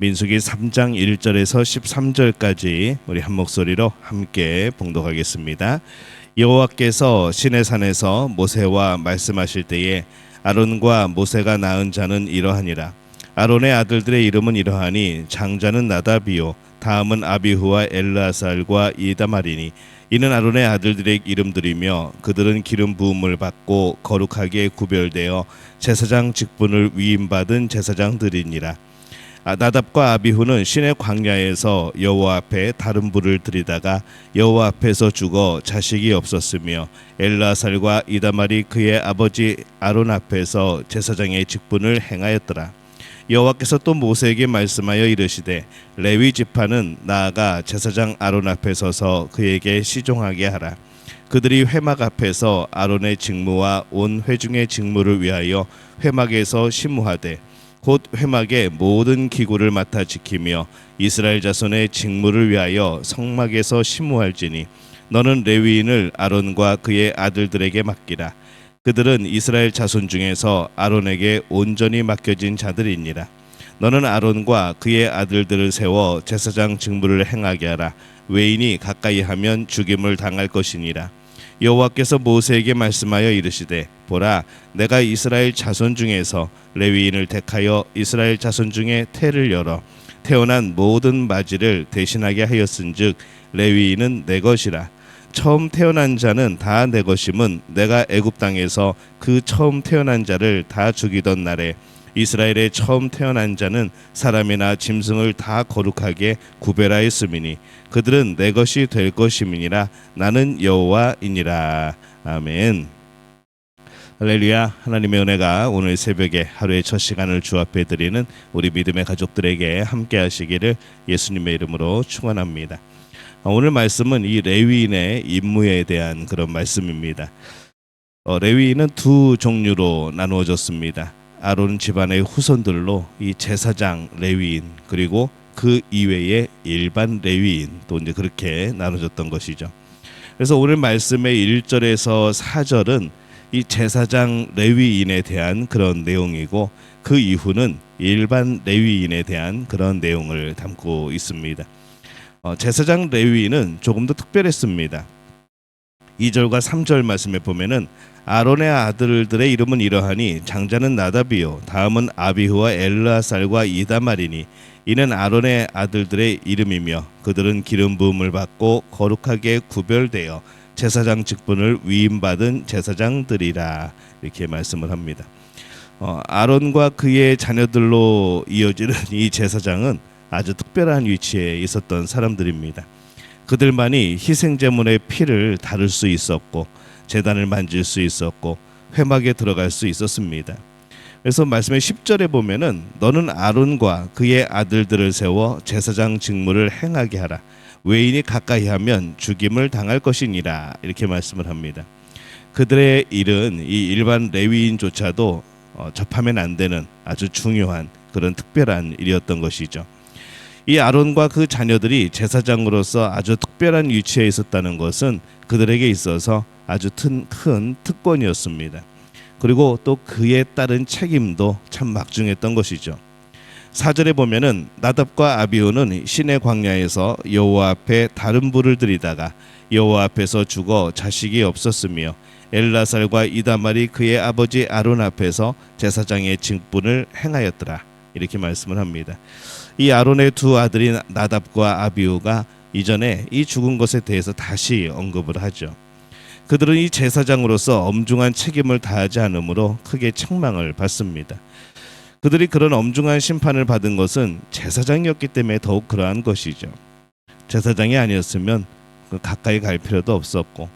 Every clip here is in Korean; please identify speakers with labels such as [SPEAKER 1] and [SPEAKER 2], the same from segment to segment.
[SPEAKER 1] 민수기 3장 1절에서 13절까지 우리 한 목소리로 함께 봉독하겠습니다. 여호와께서 시내산에서 모세와 말씀하실 때에 아론과 모세가 낳은 자는 이러하니라. 아론의 아들들의 이름은 이러하니 장자는 나답이요 다음은 아비후와 엘르아살과 이다말이니 이는 아론의 아들들의 이름들이며 그들은 기름 부음을 받고 거룩하게 구별되어 제사장 직분을 위임받은 제사장들이니라. 나답과 아비후는 시내 광야에서 여호와 앞에 다른 불을 들이다가 여호와 앞에서 죽어 자식이 없었으며 엘르아살과 이다말이 그의 아버지 아론 앞에서 제사장의 직분을 행하였더라. 여호와께서 또 모세에게 말씀하여 이르시되 레위 지파는 나아가 제사장 아론 앞에 서서 그에게 시종하게 하라. 그들이 회막 앞에서 아론의 직무와 온 회중의 직무를 위하여 회막에서 심무하되 곧 회막의 모든 기구를 맡아 지키며 이스라엘 자손의 직무를 위하여 성막에서 심무할지니 너는 레위인을 아론과 그의 아들들에게 맡기라. 그들은 이스라엘 자손 중에서 아론에게 온전히 맡겨진 자들이니라. 너는 아론과 그의 아들들을 세워 제사장 직무를 행하게 하라. 외인이 가까이 하면 죽임을 당할 것이니라. 여호와께서 모세에게 말씀하여 이르시되 보라 내가 이스라엘 자손 중에서 레위인을 택하여 이스라엘 자손 중에 태를 열어 태어난 모든 맞이를 대신하게 하였은즉 레위인은 내 것이라. 처음 태어난 자는 다 내 것임은 내가 애굽 땅에서 그 처음 태어난 자를 다 죽이던 날에 이스라엘의 처음 태어난 자는 사람이나 짐승을 다 거룩하게 구별하였음이니 그들은 내 것이 될 것임이니라. 나는 여호와이니라. 아멘. 할렐루야. 하나님의 은혜가 오늘 새벽에 하루의 첫 시간을 주 앞에 드리는 우리 믿음의 가족들에게 함께 하시기를 예수님의 이름으로 축원합니다. 오늘 말씀은 이 레위인의 임무에 대한 그런 말씀입니다. 레위인은 두 종류로 나누어졌습니다. 아론 집안의 후손들로 이 제사장 레위인 그리고 그 이외의 일반 레위인 또 이제 그렇게 나눠졌던 것이죠. 그래서 오늘 말씀의 1절에서 4절은 이 제사장 레위인에 대한 그런 내용이고 그 이후는 일반 레위인에 대한 그런 내용을 담고 있습니다. 제사장 레위인은 조금 더 특별했습니다. 2절과 3절 말씀에 보면은 아론의 아들들의 이름은 이러하니 장자는 나답이요 다음은 아비후와 엘르아살과 이다말이니 이는 아론의 아들들의 이름이며 그들은 기름 부음을 받고 거룩하게 구별되어 제사장 직분을 위임받은 제사장들이라 이렇게 말씀을 합니다. 아론과 그의 자녀들로 이어지는 이 제사장은 아주 특별한 위치에 있었던 사람들입니다. 그들만이 희생제물의 피를 다룰 수 있었고 제단을 만질 수 있었고 회막에 들어갈 수 있었습니다. 그래서 말씀의 10절에 보면은 너는 아론과 그의 아들들을 세워 제사장 직무를 행하게 하라. 외인이 가까이 하면 죽임을 당할 것이니라 이렇게 말씀을 합니다. 그들의 일은 이 일반 레위인조차도 접하면 안 되는 아주 중요한 그런 특별한 일이었던 것이죠. 이 아론과 그 자녀들이 제사장으로서 아주 특별한 위치에 있었다는 것은 그들에게 있어서 아주 큰 특권이었습니다. 그리고 또 그에 따른 책임도 참 막중했던 것이죠. 4절에 보면은 나답과 아비후는 시내 광야에서 여호와 앞에 다른 불을 들이다가 여호와 앞에서 죽어 자식이 없었으며 엘르아살과 이다말이 그의 아버지 아론 앞에서 제사장의 직분을 행하였더라 이렇게 말씀을 합니다. 이 아론의 두 아들인 나답과 아비후가 이전에 이 죽은 것에 대해서 다시 언급을 하죠. 그들은 이 제사장으로서 엄중한 책임을 다하지 않으므로 크게 책망을 받습니다. 그들이 그런 엄중한 심판을 받은 것은 제사장이었기 때문에 더욱 그러한 것이죠. 제사장이 아니었으면 가까이 갈 필요도 없었고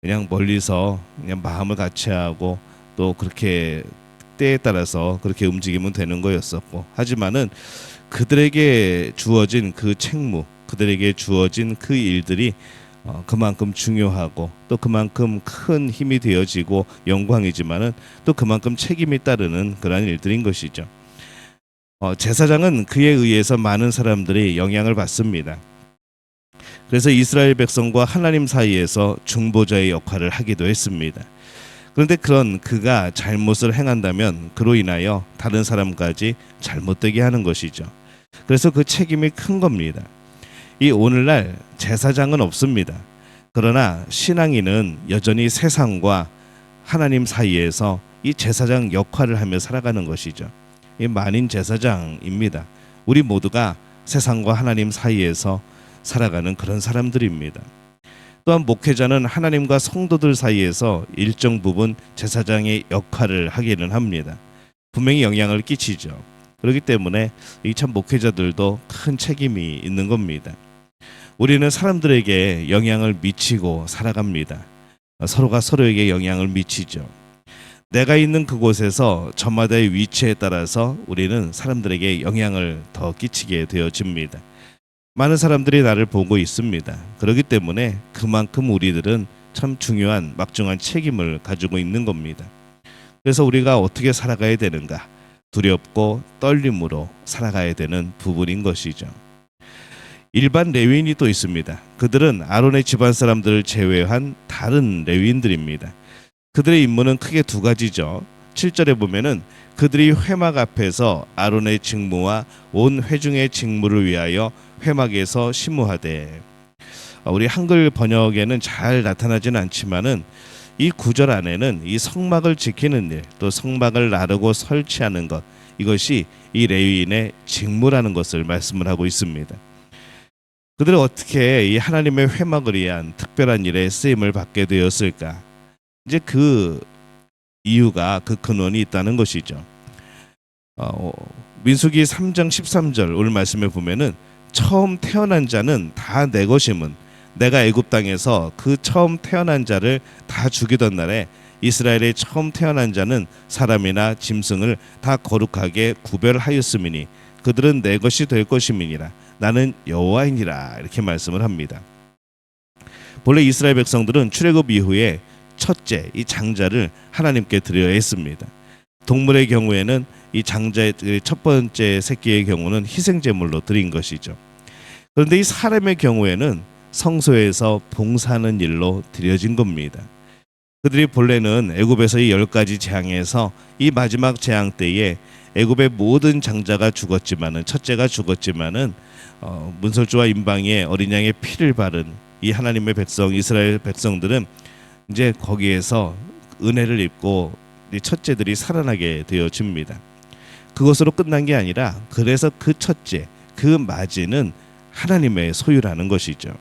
[SPEAKER 1] 그냥 멀리서 그냥 마음을 같이 하고 또 그렇게 때에 따라서 그렇게 움직이면 되는 거였었고 하지만은 그들에게 주어진 그 책무, 그들에게 주어진 그 일들이 그만큼 중요하고 또 그만큼 큰 힘이 되어지고 영광이지만은 또 그만큼 책임이 따르는 그러한 일들인 것이죠. 제사장은 그에 의해서 많은 사람들이 영향을 받습니다. 그래서 이스라엘 백성과 하나님 사이에서 중보자의 역할을 하기도 했습니다. 그런데 그런 그가 잘못을 행한다면 그로 인하여 다른 사람까지 잘못되게 하는 것이죠. 그래서 그 책임이 큰 겁니다. 이 오늘날 제사장은 없습니다. 그러나 신앙인은 여전히 세상과 하나님 사이에서 이 제사장 역할을 하며 살아가는 것이죠. 이 만인 제사장입니다. 우리 모두가 세상과 하나님 사이에서 살아가는 그런 사람들입니다. 또한 목회자는 하나님과 성도들 사이에서 일정 부분 제사장의 역할을 하기는 합니다. 분명히 영향을 끼치죠. 그렇기 때문에 이 참 목회자들도 큰 책임이 있는 겁니다. 우리는 사람들에게 영향을 미치고 살아갑니다. 서로가 서로에게 영향을 미치죠. 내가 있는 그곳에서 저마다의 위치에 따라서 우리는 사람들에게 영향을 더 끼치게 되어집니다. 많은 사람들이 나를 보고 있습니다. 그렇기 때문에 그만큼 우리들은 참 중요한 막중한 책임을 가지고 있는 겁니다. 그래서 우리가 어떻게 살아가야 되는가? 두렵고 떨림으로 살아가야 되는 부분인 것이죠. 일반 레위인이 또 있습니다. 그들은 아론의 집안 사람들을 제외한 다른 레위인들입니다. 그들의 임무는 크게 두 가지죠. 7절에 보면은 그들이 회막 앞에서 아론의 직무와 온 회중의 직무를 위하여 회막에서 심무하되, 우리 한글 번역에는 잘 나타나지는 않지만은 이 구절 안에는 이 성막을 지키는 일, 또 성막을 나르고 설치하는 것, 이것이 이 레위인의 직무라는 것을 말씀을 하고 있습니다. 그들은 어떻게 이 하나님의 회막을 위한 특별한 일에 쓰임을 받게 되었을까? 이제 그 이유가, 그 근원이 있다는 것이죠. 민수기 3장 13절 오늘 말씀에 보면은 처음 태어난 자는 다 내 것임은, 내가 애굽 땅에서 그 처음 태어난 자를 다 죽이던 날에 이스라엘의 처음 태어난 자는 사람이나 짐승을 다 거룩하게 구별하였음이니 그들은 내 것이 될 것임이니라. 나는 여호와이니라. 이렇게 말씀을 합니다. 본래 이스라엘 백성들은 출애굽 이후에 첫째 이 장자를 하나님께 드려야 했습니다. 동물의 경우에는 이 장자의 첫 번째 새끼의 경우는 희생제물로 드린 것이죠. 그런데 이 사람의 경우에는 성소에서 봉사하는 일로 드려진 겁니다. 그들이 본래는 애굽에서의 10가지 재앙에서 이 마지막 재앙 때에 애굽의 모든 장자가 죽었지만은, 첫째가 죽었지만은 문설주와 임방의 어린 양의 피를 바른 이 하나님의 백성, 이스라엘 백성들은 이제 거기에서 은혜를 입고 이 첫째들이 살아나게 되어집니다. 그것으로 끝난 게 아니라, 그래서 그 첫째, 그 맞이는 하나님의 소유라는 것이죠.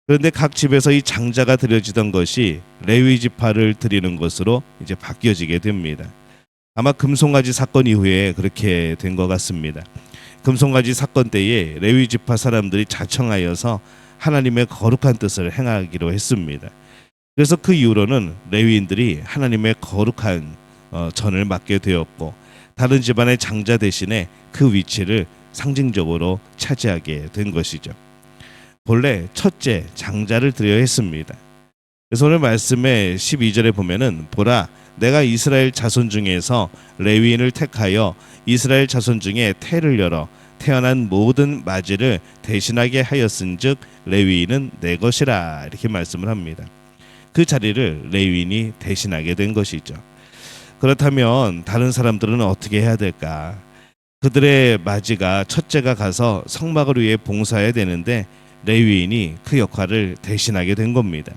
[SPEAKER 1] 그런데 각 집에서 이 장자가 드려지던 것이 레위 지파를 드리는 것으로 이제 바뀌어지게 됩니다. 아마 금송아지 사건 이후에 그렇게 된 것 같습니다. 금송아지 사건 때에 레위 지파 사람들이 자청하여서 하나님의 거룩한 뜻을 행하기로 했습니다. 그래서 그 이후로는 레위인들이 하나님의 거룩한 전을 맡게 되었고, 다른 집안의 장자 대신에 그 위치를 상징적으로 차지하게 된 것이죠. 본래 첫째 장자를 드려야 했습니다. 그래서 오늘 말씀의 12절에 보면은, 보라 내가 이스라엘 자손 중에서 레위인을 택하여 이스라엘 자손 중에 태를 열어 태어난 모든 맞이를 대신하게 하였은즉 레위인은 내 것이라. 이렇게 말씀을 합니다. 그 자리를 레위인이 대신하게 된 것이죠. 그렇다면 다른 사람들은 어떻게 해야 될까? 그들의 맞이가, 첫째가 가서 성막을 위해 봉사해야 되는데 레위인이 그 역할을 대신하게 된 겁니다.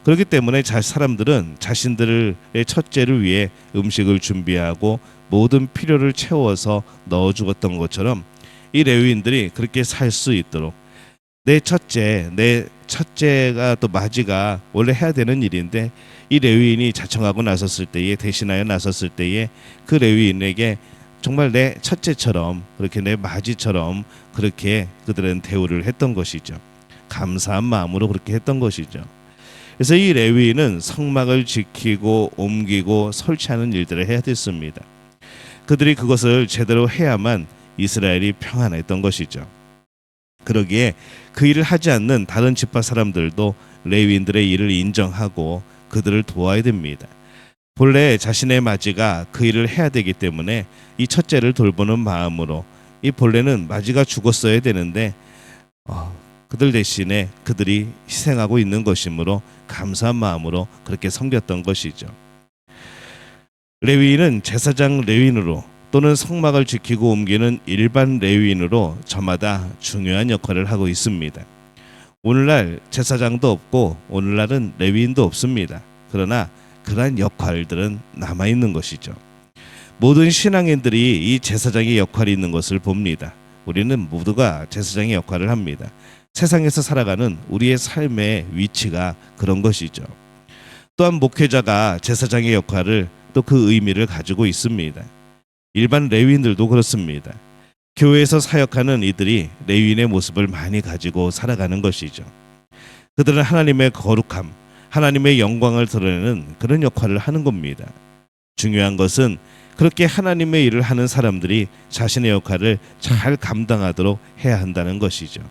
[SPEAKER 1] 그렇기 때문에 사람들은 자신들의 첫째를 위해 음식을 준비하고 모든 필요를 채워서 넣어 주었던 것처럼 이 레위인들이 그렇게 살 수 있도록, 내 첫째가 또 맞이가 원래 해야 되는 일인데 이 레위인이 자청하고 나섰을 때에, 대신하여 나섰을 때에 그 레위인에게 정말 내 첫째처럼, 그렇게 내 맞이처럼 그렇게 그들은 대우를 했던 것이죠. 감사한 마음으로 그렇게 했던 것이죠. 그래서 이 레위인은 성막을 지키고 옮기고 설치하는 일들을 해야 됐습니다. 그들이 그것을 제대로 해야만 이스라엘이 평안했던 것이죠. 그러기에 그 일을 하지 않는 다른 지파 사람들도 레위인들의 일을 인정하고 그들을 도와야 됩니다. 본래 자신의 맞이가 그 일을 해야 되기 때문에 이 첫째를 돌보는 마음으로, 이 본래는 맞이가 죽었어야 되는데 그들 대신에 그들이 희생하고 있는 것이므로 감사한 마음으로 그렇게 섬겼던 것이죠. 레위인은 제사장 레위인으로 또는 성막을 지키고 옮기는 일반 레위인으로 저마다 중요한 역할을 하고 있습니다. 오늘날 제사장도 없고 오늘날은 레위인도 없습니다. 그러나 그러한 역할들은 남아있는 것이죠. 모든 신앙인들이 이 제사장의 역할이 있는 것을 봅니다. 우리는 모두가 제사장의 역할을 합니다. 세상에서 살아가는 우리의 삶의 위치가 그런 것이죠. 또한 목회자가 제사장의 역할을 또 그 의미를 가지고 있습니다. 일반 레위인들도 그렇습니다. 교회에서 사역하는 이들이 레위인의 모습을 많이 가지고 살아가는 것이죠. 그들은 하나님의 거룩함, 하나님의 영광을 드러내는 그런 역할을 하는 겁니다. 중요한 것은 그렇게 하나님의 일을 하는 사람들이 자신의 역할을 잘 감당하도록 해야 한다는 것이죠.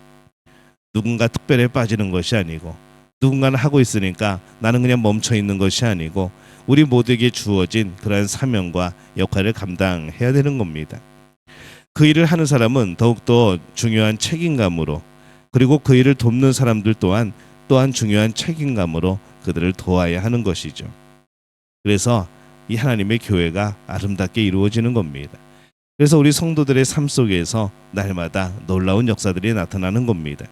[SPEAKER 1] 누군가 특별에 빠지는 것이 아니고 누군가는 하고 있으니까 나는 그냥 멈춰 있는 것이 아니고 우리 모두에게 주어진 그러한 사명과 역할을 감당해야 되는 겁니다. 그 일을 하는 사람은 더욱더 중요한 책임감으로, 그리고 그 일을 돕는 사람들 또한 중요한 책임감으로 그들을 도와야 하는 것이죠. 그래서 이 하나님의 교회가 아름답게 이루어지는 겁니다. 그래서 우리 성도들의 삶 속에서 날마다 놀라운 역사들이 나타나는 겁니다.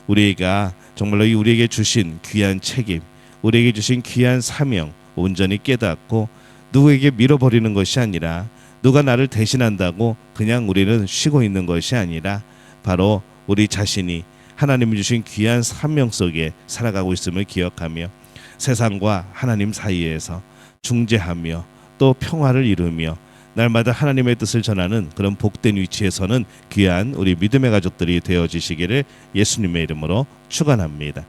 [SPEAKER 1] 우리가 정말로 우리에게 주신 귀한 책임, 우리에게 주신 귀한 사명 온전히 깨닫고 누구에게 밀어버리는 것이 아니라, 누가 나를 대신한다고 그냥 우리는 쉬고 있는 것이 아니라 바로 우리 자신이 하나님이 주신 귀한 사명 속에 살아가고 있음을 기억하며 세상과 하나님 사이에서 중재하며 또 평화를 이루며 날마다 하나님의 뜻을 전하는 그런 복된 위치에서는 귀한 우리 믿음의 가족들이 되어지시기를 예수님의 이름으로 축원합니다.